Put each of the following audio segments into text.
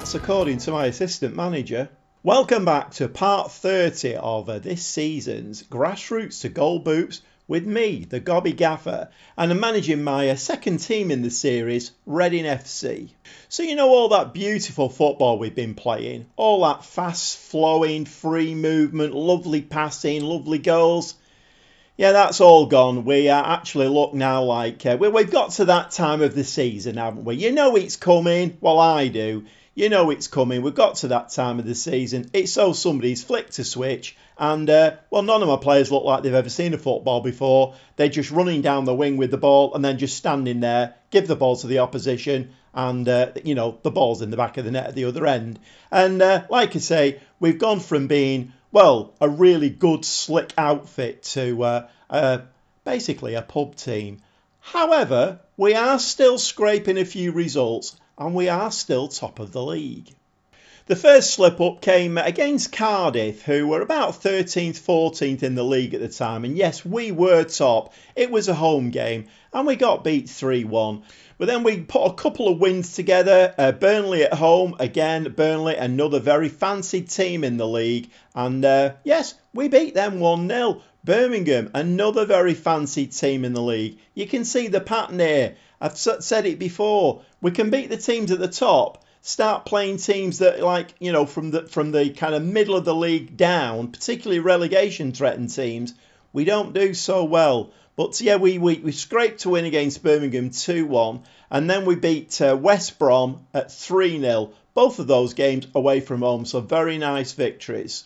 That's according to my assistant manager. Welcome back to part 30 of this season's Grassroots to Goal Boops with me, the Gobby Gaffer, and I'm managing my second team in the series, Reading FC. So you know all that beautiful football we've been playing, all that fast flowing, free movement, lovely passing, lovely goals. Yeah, that's all gone. We actually look now like we've got to that time of the season, haven't we? You know it's coming. Well, I do. You know it's coming. We've got to that time of the season. It's so somebody's flicked a switch and, well, none of my players look like they've ever seen a football before. They're just running down the wing with the ball and then just standing there, give the ball to the opposition and, the ball's in the back of the net at the other end. And like I say, we've gone from being, well, a really good, slick outfit to basically a pub team. However, we are still scraping a few results and we are still top of the league. The first slip up came against Cardiff, who were about 13th, 14th in the league at the time. And yes, we were top. It was a home game and we got beat 3-1. But then we put a couple of wins together. Burnley at home. Again, Burnley, another very fancied team in the league. And yes, we beat them 1-0. Birmingham, another very fancied team in the league. You can see the pattern here. I've said it before. We can beat the teams at the top. Start playing teams that, from the kind of middle of the league down, particularly relegation threatened teams, we don't do so well. But yeah, we scraped to win against Birmingham 2-1, and then we beat West Brom at 3-0. Both of those games away from home, so very nice victories.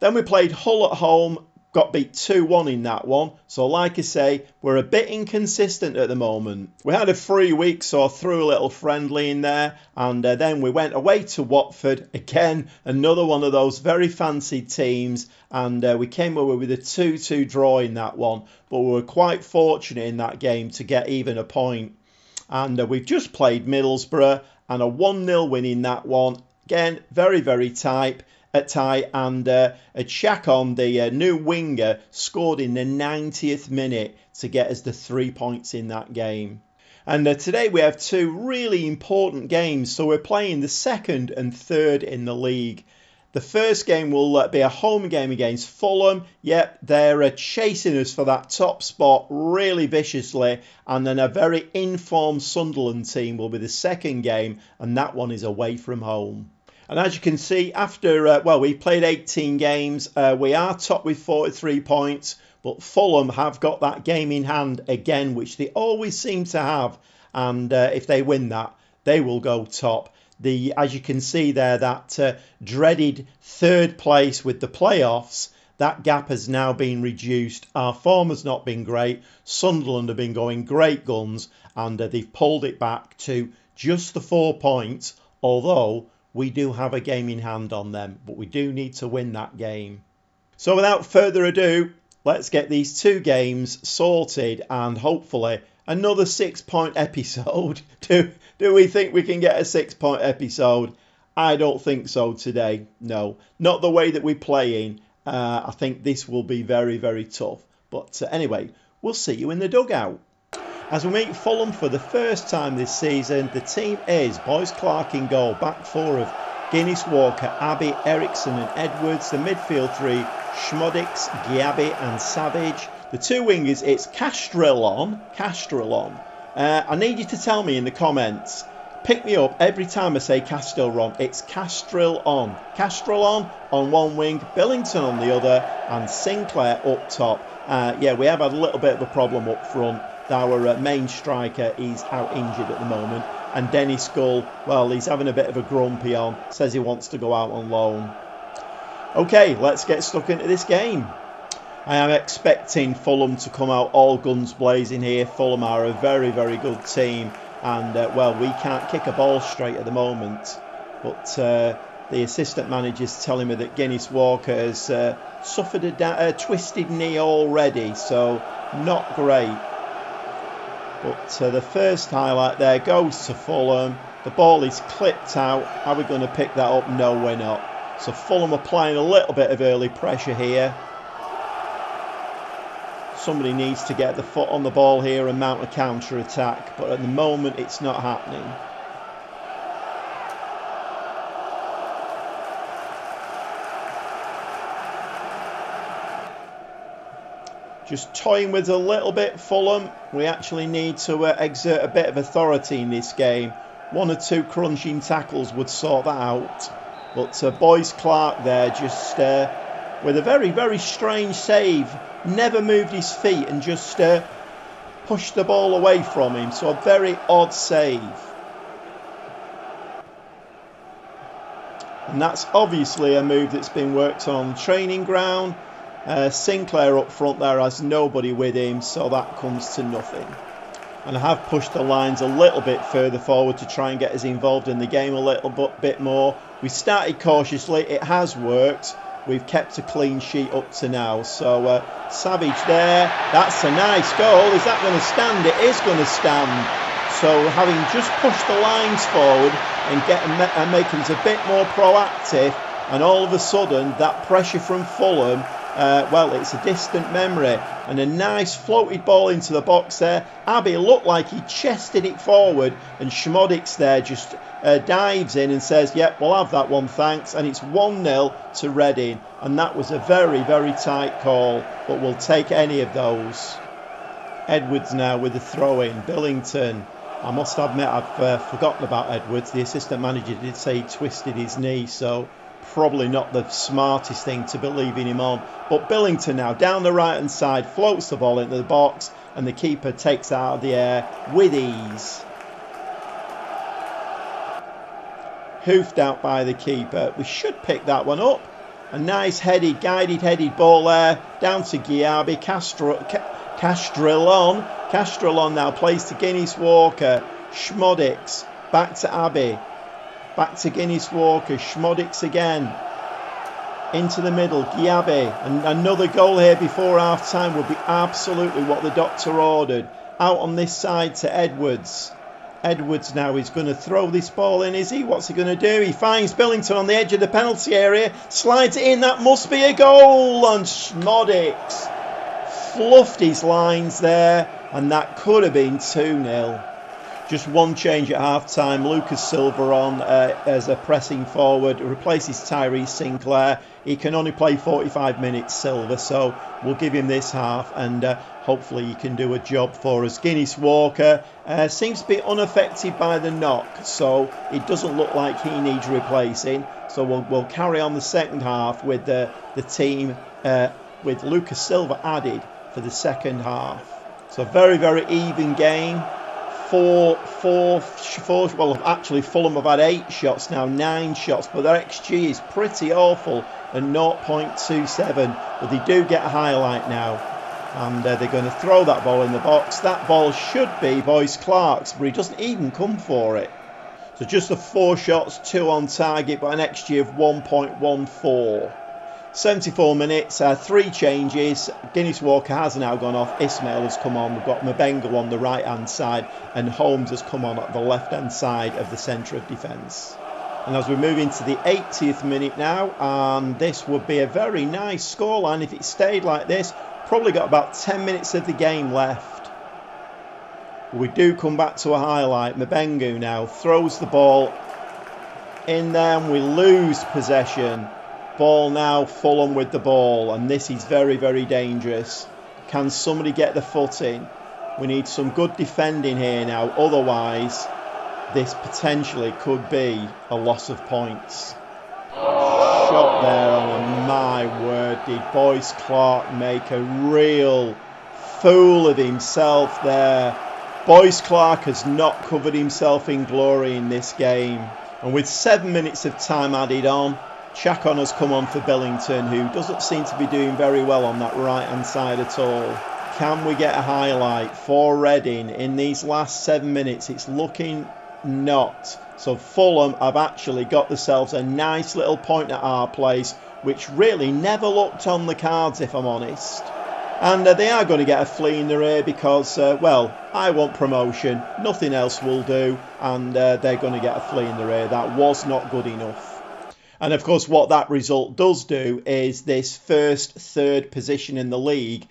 Then we played Hull at home, got beat 2-1 in that one. So like I say, we're a bit inconsistent at the moment. We had a free week, so I threw a little friendly in there. And then we went away to Watford. Again, another one of those very fancy teams. And we came away with a 2-2 draw in that one. But we were quite fortunate in that game to get even a point. And we've just played Middlesbrough and a 1-0 win in that one. Again, very, very tight. And a Chacon, the new winger, scored in the 90th minute to get us the 3 points in that game. And today we have two really important games. So we're playing the second and third in the league. The first game will be a home game against Fulham. Yep, they're chasing us for that top spot really viciously. And then a very informed Sunderland team will be the second game. And that one is away from home. And as you can see, after, we played 18 games, we are top with 43 points, but Fulham have got that game in hand again, which they always seem to have. And if they win that, they will go top. As you can see there, that dreaded third place with the playoffs, that gap has now been reduced. Our form has not been great. Sunderland have been going great guns, and they've pulled it back to just the 4 points, although we do have a game in hand on them, but we do need to win that game. So without further ado, let's get these two games sorted and hopefully another 6 point episode. Do we think we can get a 6 point episode? I don't think so today. No, not the way that we're playing. I think this will be very, very tough. But anyway, we'll see you in the dugout. As we meet Fulham for the first time this season, the team is Boyce Clark in goal, back four of Guinness, Walker, Abbey, Eriksson and Edwards, the midfield three, Schmodix, Giabi and Savage. The two wingers, it's Castrillon. I need you to tell me in the comments, pick me up every time I say Castrillon. It's Castrillon. Castrillon on one wing, Billington on the other and Sinclair up top. We have had a little bit of a problem up front. Our main striker is out injured at the moment. And Dennis Gull, well, he's having a bit of a grumpy on. Says he wants to go out on loan. OK, let's get stuck into this game. I am expecting Fulham to come out all guns blazing here. Fulham are a very, very good team. And, we can't kick a ball straight at the moment. But the assistant manager's telling me that Guinness Walker has suffered a twisted knee already. So, not great. But the first highlight there goes to Fulham. The ball is clipped out. Are we going to pick that up? No, we're not. So Fulham applying a little bit of early pressure here. Somebody needs to get the foot on the ball here and mount a counter-attack. But at the moment, it's not happening. Just toying with a little bit, Fulham. We actually need to exert a bit of authority in this game. 1 or 2 crunching tackles would sort that out. But Boyce Clark there just with a very, very strange save. Never moved his feet and just pushed the ball away from him. So a very odd save. And that's obviously a move that's been worked on training ground. Sinclair up front there has nobody with him, so that comes to nothing. And I have pushed the lines a little bit further forward to try and get us involved in the game a little bit more. We started cautiously, it has worked. We've kept a clean sheet up to now. So Savage there, that's a nice goal. Is that going to stand? It is going to stand. So having just pushed the lines forward and making us a bit more proactive, and all of a sudden that pressure from Fulham, well, it's a distant memory. And a nice floated ball into the box there. Abbey looked like he chested it forward, and Schmodix there just dives in and says, yep, we'll have that one, thanks. And it's 1-0 to Reading. And that was a very, very tight call, but we'll take any of those. Edwards now with the throw-in. Billington. I must admit, I've forgotten about Edwards. The assistant manager did say he twisted his knee, so probably not the smartest thing to be leaving him on. But Billington now down the right hand side, floats the ball into the box, and the keeper takes it out of the air with ease. Hoofed out by the keeper. We should pick that one up. A nice guided headed ball there, down to Giabi. Castrillon now plays to Guinness Walker. Schmodix back to Abbey. Back to Guinness Walker. Schmodix again. Into the middle. Giabi. And another goal here before half time would be absolutely what the doctor ordered. Out on this side to Edwards. Edwards now is going to throw this ball in, is he? What's he going to do? He finds Billington on the edge of the penalty area. Slides it in. That must be a goal. And Schmodix fluffed his lines there. And that could have been 2-0. Just one change at half-time. Lucas Silva on as a pressing forward. Replaces Tyrese Sinclair. He can only play 45 minutes, Silva, so we'll give him this half, and hopefully he can do a job for us. Guinness Walker seems to be unaffected by the knock, so it doesn't look like he needs replacing. So we'll carry on the second half with the team with Lucas Silva added for the second half. So very, very even game. Four, well, actually Fulham have had 8 shots now, 9 shots, but their XG is pretty awful at 0.27, but they do get a highlight now, and they're going to throw that ball in the box. That ball should be Boyce Clark's, but he doesn't even come for it. So just the 4 shots, 2 on target, but an XG of 1.14. 74 minutes, 3 changes. Guinness Walker has now gone off. Ismail has come on. We've got Mabenga on the right hand side, and Holmes has come on at the left hand side of the centre of defence. And as we move into the 80th minute now, and this would be a very nice scoreline if it stayed like this. Probably got about 10 minutes of the game left. We do come back to a highlight. Mabenga now throws the ball in there, and we lose possession. Ball now, Fulham with the ball, and this is very, very dangerous. Can somebody get the foot in? We need some good defending here now, otherwise this potentially could be a loss of points. Shot there, and my word, did Boyce Clark make a real fool of himself there. Boyce Clark has not covered himself in glory in this game, and with 7 minutes of time added on, Chacon has come on for Billington, who doesn't seem to be doing very well on that right hand side at all. Can we get a highlight for Reading in these last 7 minutes? It's looking not. So Fulham have actually got themselves a nice little point at our place, which really never looked on the cards, if I'm honest. And they are going to get a flea in their ear because, well, I want promotion, nothing else will do, and they're going to get a flea in their ear. That was not good enough. And of course, what that result does do is this first, third position in the league.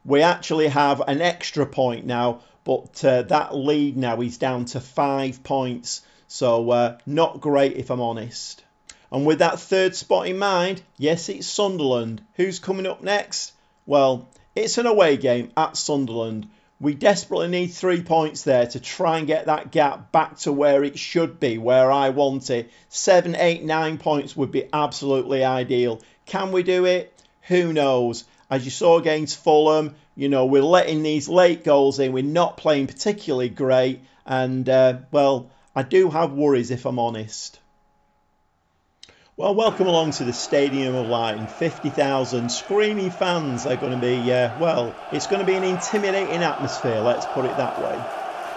We actually have an extra point now, but that lead now is down to 5 points. So not great, if I'm honest. And with that third spot in mind, yes, it's Sunderland. Who's coming up next? Well, It's an away game at Sunderland. We desperately need 3 points there to try and get that gap back to where it should be, where I want it. 7, 8, 9 points would be absolutely ideal. Can we do it? Who knows? As you saw against Fulham, you know, we're letting these late goals in. We're not playing particularly great. And, well, I do have worries if I'm honest. Well, welcome along to the Stadium of Light, and 50,000 screaming fans are going to be, well, it's going to be an intimidating atmosphere, let's put it that way.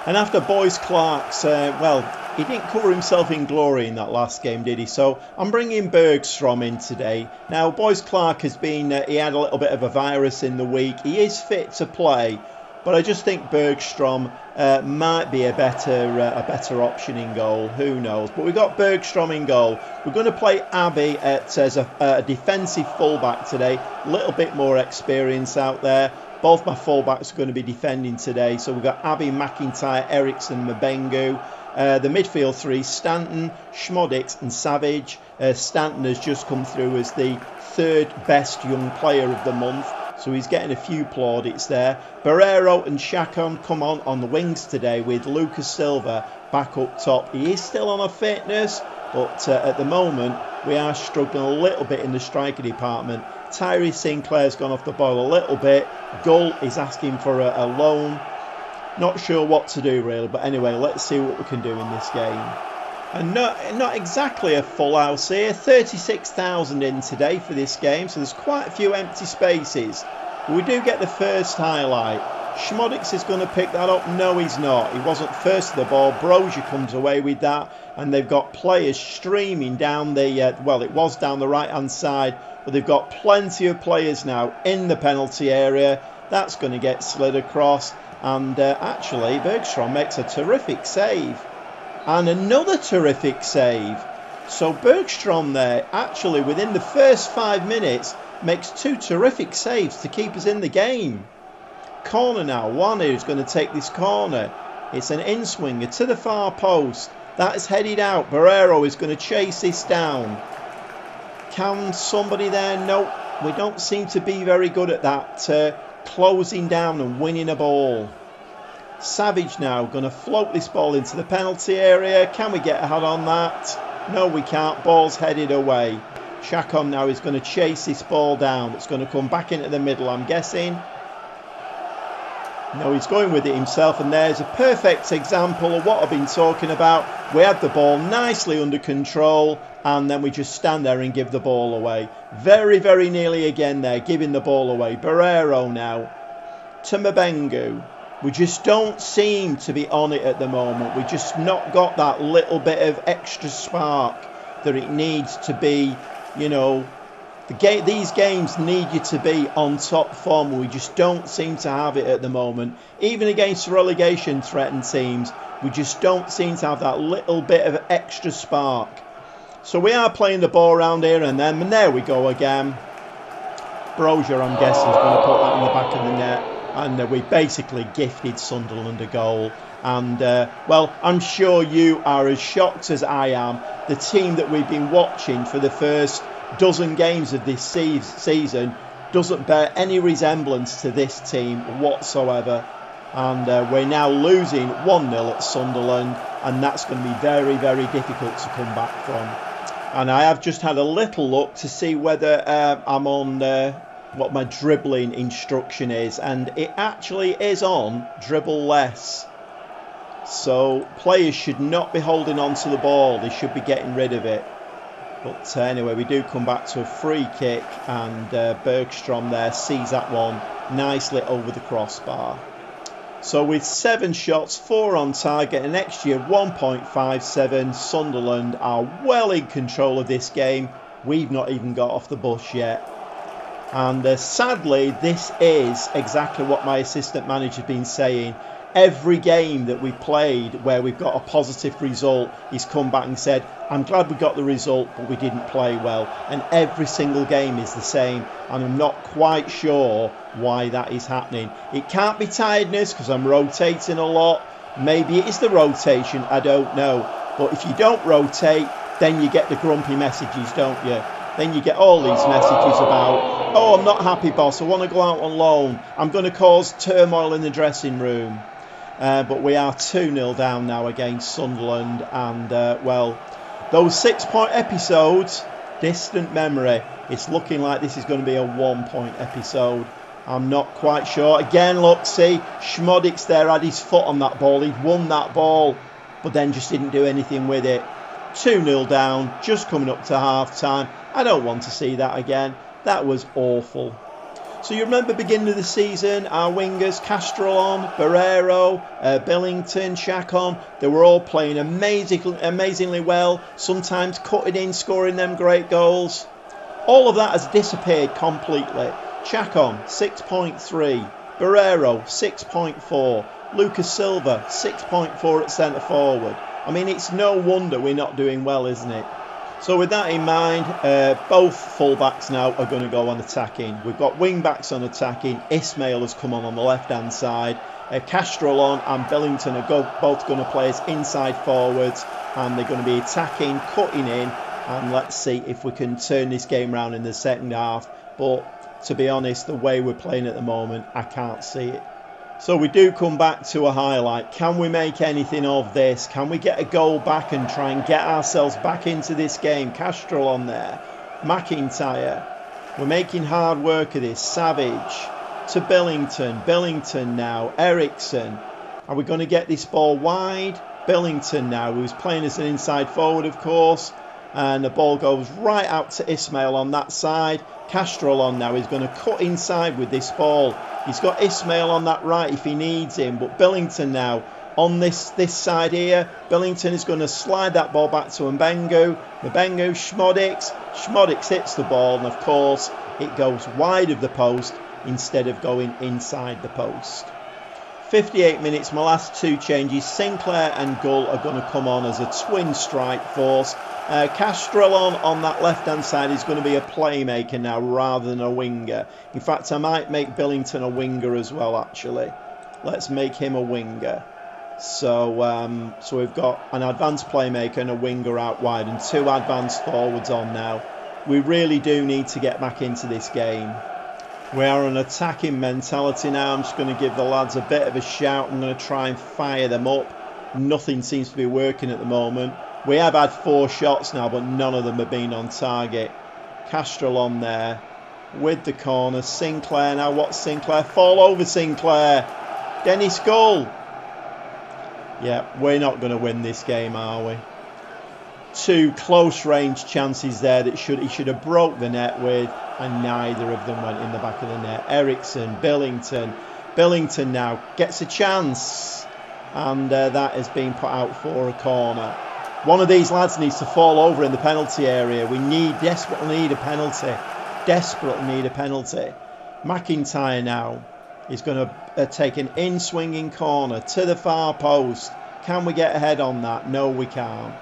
And after Boyce Clark's, well, he didn't cover himself in glory in that last game, did he? So I'm bringing Bergstrom in today. Now, Boyce Clark has been, he had a little bit of a virus in the week. He is fit to play, but I just think Bergstrom might be a better option in goal. Who knows? But we've got Bergstrom in goal. We're going to play Abby as a defensive fullback today. A little bit more experience out there. Both my fullbacks are going to be defending today. So we've got Abby, McIntyre, Eriksson, Mabengu. The midfield three, Stanton, Schmodix and Savage. Stanton has just come through as the third best young player of the month. So he's getting a few plaudits there. Barrero and Chacon come on the wings today with Lucas Silva back up top. He is still on a fitness, but at the moment we are struggling a little bit in the striker department. Tyree Sinclair's gone off the ball a little bit. Gull is asking for a loan. Not sure what to do really, but anyway, let's see what we can do in this game. And not exactly a full house here. 36,000 in today for this game, so there's quite a few empty spaces. But we do get the first highlight. Schmodix is going to pick that up. No, he's not. He wasn't first to the ball. Brozier comes away with that, and they've got players streaming down the, well, it was down the right-hand side, but they've got plenty of players now in the penalty area. That's going to get slid across, and actually, Bergstrom makes a terrific save. And another terrific save. So Bergstrom there, actually within the first 5 minutes, makes 2 terrific saves to keep us in the game. Corner now, Warner who's going to take this corner. It's an in-swinger to the far post. That is headed out. Barrero is going to chase this down. Can somebody there? Nope. We don't seem to be very good at that. Closing down and winning a ball. Savage now going to float this ball into the penalty area. Can we get a head on that? No, we can't. Ball's headed away. Chacon now is going to chase this ball down. It's going to come back into the middle, I'm guessing. No, he's going with it himself, and there's a perfect example of what I've been talking about. We had the ball nicely under control, and then we just stand there and give the ball away. Very, very nearly again there, giving the ball away. Barrero now to Mabengu. We just don't seem to be on it at the moment. We just not got that little bit of extra spark that it needs to be, you know. These games need you to be on top form. We just don't seem to have it at the moment. Even against relegation threatened teams, we just don't seem to have that little bit of extra spark. So we are playing the ball around here and then, and there we go again. Brozier, I'm guessing, is going to put that in the back of the net. And we basically gifted Sunderland a goal. And, well, I'm sure you are as shocked as I am. The team that we've been watching for the first dozen games of this season doesn't bear any resemblance to this team whatsoever. And we're now losing 1-0 at Sunderland. And that's going to be very, very difficult to come back from. And I have just had a little look to see whether I'm on... what my dribbling instruction is, and it actually is on dribble less. So players should not be holding on to the ball, they should be getting rid of it. But anyway, we do come back to a free kick, and Bergstrom there sees that one nicely over the crossbar. So with 7 shots, 4 on target, and next year 1.57, Sunderland are well in control of this game. We've not even got off the bus yet. And sadly, this is exactly what my assistant manager has been saying. Every game that we've played where we've got a positive result, he's come back and said, I'm glad we got the result, but we didn't play well. And every single game is the same. And I'm not quite sure why that is happening. It can't be tiredness because I'm rotating a lot. Maybe it is the rotation, I don't know. But if you don't rotate, then you get the grumpy messages, don't you? then you get all these messages about, oh, I'm not happy, boss, I want to go out on loan, I'm going to cause turmoil in the dressing room. But we are 2-0 down now against Sunderland, and well, those 6-point episodes, distant memory. It's looking like this is going to be a 1-point episode. I'm not quite sure. Again, look, see, Schmodix there had his foot on that ball. He'd won that ball, but then just didn't do anything with it. 2-0 down, just coming up to half time. I don't want to see that again. That was awful. So you remember beginning of the season, our wingers, Castrolon, Barrero, Billington, Chacon, they were all playing amazingly well, sometimes cutting in, scoring them great goals. All of that has disappeared completely. Chacon, 6.3. Barrero, 6.4. Lucas Silva, 6.4 at centre forward. I mean, it's no wonder we're not doing well, isn't it? So with that in mind, both full-backs now are going to go on attacking. We've got wing-backs on attacking. Ismail has come on the left-hand side. Castrolon and Billington are both going to play as inside forwards, and they're going to be attacking, cutting in, and let's see if we can turn this game round in the second half. But to be honest, the way we're playing at the moment, I can't see it. So we do come back to a highlight. Can we make anything of this? Can we get a goal back and try and get ourselves back into this game? Castrol on there. McIntyre. We're making hard work of this. Savage to Billington. Billington now. Ericsson. Are we going to get this ball wide? Billington now, who's playing as an inside forward, of course. And the ball goes right out to Ismail on that side. Castrol on now. He's going to cut inside with this ball. He's got Ismail on that right if he needs him. But Billington now on this side here. Billington is going to slide that ball back to Mbengu. Mbengu, Schmodix. Schmodix hits the ball. And of course, it goes wide of the post instead of going inside the post. 58 minutes, my last two changes. Sinclair and Gull are going to come on as a twin strike force. Castrolon on that left-hand side is going to be a playmaker now rather than a winger. In fact, I might make Billington a winger as well, actually. Let's make him a winger. So we've got an advanced playmaker and a winger out wide and two advanced forwards on now. We really do need to get back into this game. We are an attacking mentality now. I'm just going to give the lads a bit of a shout. I'm going to try and fire them up. Nothing seems to be working at the moment. We have had 4 shots now, but none of them have been on target. Castrol on there with the corner. Sinclair now. What's Sinclair? Fall over Sinclair. Dennis Gull. Yeah, we're not going to win this game, are we? 2 close range chances there that he should have broke the net with, and neither of them went in the back of the net. Ericsson, Billington. Billington now gets a chance, and that has been put out for a corner. One of these lads needs to fall over in the penalty area. We desperately need a penalty. Desperately need a penalty. McIntyre now is going to take an in-swinging corner to the far post. Can we get ahead on that? No, we can't.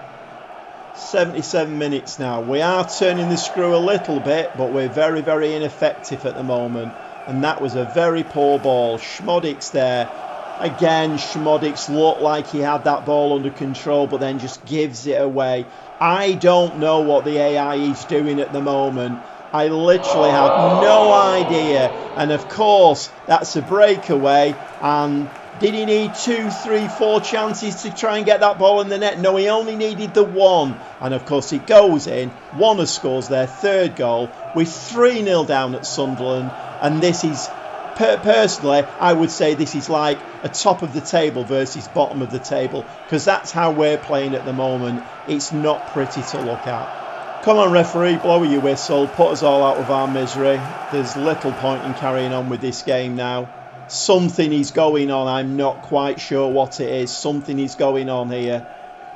77 minutes now. We are turning the screw a little bit, but we're very, very ineffective at the moment. And that was a very poor ball. Schmodix there. Again, Schmodix looked like he had that ball under control, but then just gives it away. I don't know what the AI is doing at the moment. I literally have no idea. And of course, that's a breakaway. And did he need 2, 3, 4 chances to try and get that ball in the net? No, he only needed the one. And of course, it goes in. Warner scores their 3rd goal. We're 3-0 down at Sunderland. And this is, personally, I would say this is like a top of the table versus bottom of the table. Because that's how we're playing at the moment. It's not pretty to look at. Come on, referee, blow your whistle. Put us all out of our misery. There's little point in carrying on with this game now. Something is going on. I'm not quite sure what it is. Something is going on here.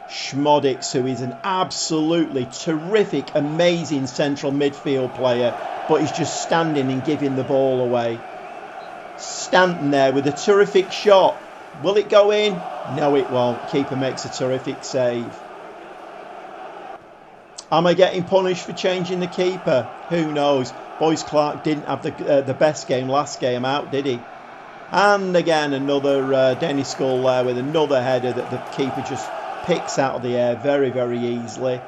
Schmodix, who is an absolutely terrific, amazing central midfield player, but he's just standing and giving the ball away. Stanton there with a terrific shot. Will it go in? No, it won't. Keeper makes a terrific save. Am I getting punished for changing the keeper? Who knows? Boyce Clark didn't have the best game last game out, did he? And again, another Dennis Gull there with another header that the keeper just picks out of the air very, very easily.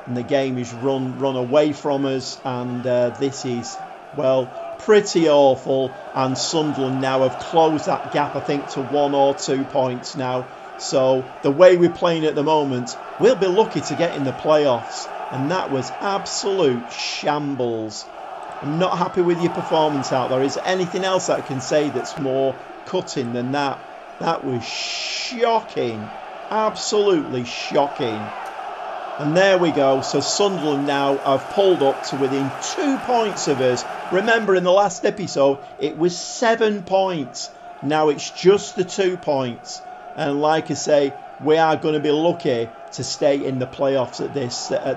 and the game is run away from us, and this is, well, pretty awful. And Sunderland now have closed that gap, I think, to 1 or 2 points now. So the way we're playing at the moment, we'll be lucky to get in the playoffs, and that was absolute shambles. I'm not happy with your performance out there. Is there anything else that I can say that's more cutting than that? That was shocking. Absolutely shocking. And there we go. So Sunderland now have pulled up to within 2 points of us. Remember, in the last episode, it was 7 points. Now it's just the 2 points. And like I say, we are going to be lucky to stay in the playoffs at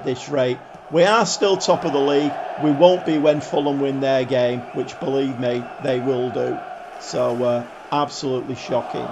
this rate. We are still top of the league. We won't be when Fulham win their game, which, believe me, they will do. So absolutely shocking.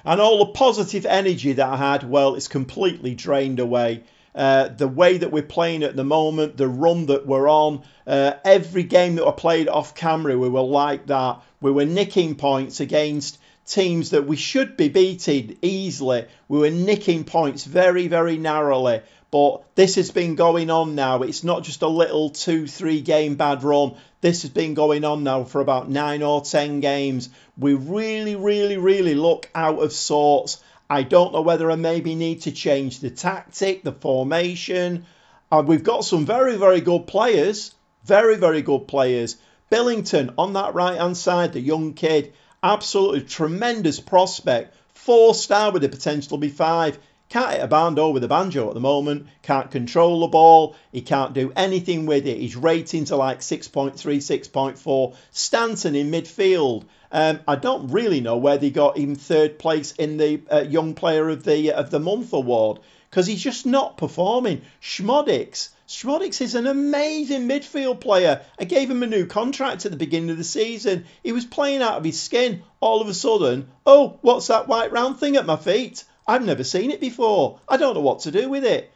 And all the positive energy that I had, well, it's completely drained away. The way that we're playing at the moment, the run that we're on, every game that I played off camera, we were like that. We were nicking points against teams that we should be beating easily. We were nicking points very, very narrowly. But this has been going on now. It's not just a little 2-3 game bad run. This has been going on now for about 9 or 10 games. We really, really, really look out of sorts. I don't know whether I maybe need to change the tactic, the formation. We've got some very, very good players. Very, very good players. Billington on that right-hand side, the young kid. Absolutely tremendous prospect. 4-star with the potential to be 5. Can't hit a bando with a banjo at the moment. Can't control the ball. He can't do anything with it. His ratings are like 6.3, 6.4. Stanton in midfield. I don't really know where they got him 3rd place in the Young Player of the Month award, because he's just not performing. Schmodix is an amazing midfield player. I gave him a new contract at the beginning of the season. He was playing out of his skin. All of a sudden, oh, what's that white round thing at my feet? I've never seen it before. I don't know what to do with it.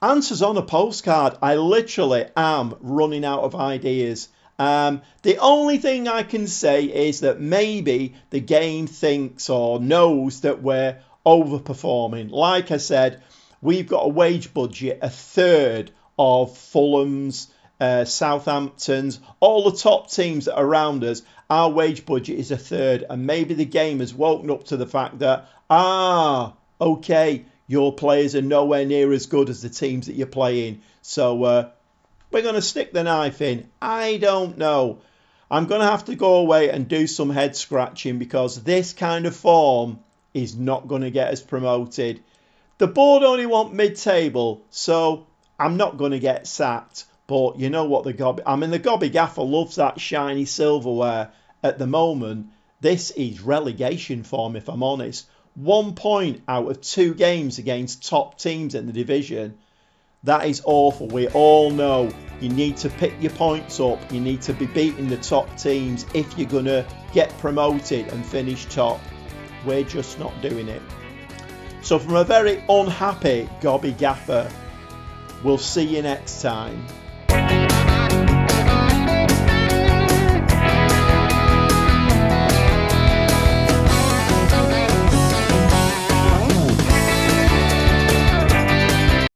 Answers on a postcard. I literally am running out of ideas. The only thing I can say is that maybe the game thinks or knows that we're overperforming. Like I said, we've got a wage budget 1/3 of Fulham's, Southampton's, all the top teams that are around us. Our wage budget is 1/3, and maybe the game has woken up to the fact that, okay, your players are nowhere near as good as the teams that you're playing. So we're going to stick the knife in. I don't know. I'm going to have to go away and do some head scratching, because this kind of form is not going to get us promoted. The board only want mid-table, so I'm not going to get sacked. But you know what, the Gobby Gaffer loves that shiny silverware. At the moment, this is relegation form, if I'm honest. 1 point out of 2 games against top teams in the division. That is awful. We all know you need to pick your points up. You need to be beating the top teams if you're going to get promoted and finish top. We're just not doing it. So from a very unhappy Gobby Gaffer, we'll see you next time.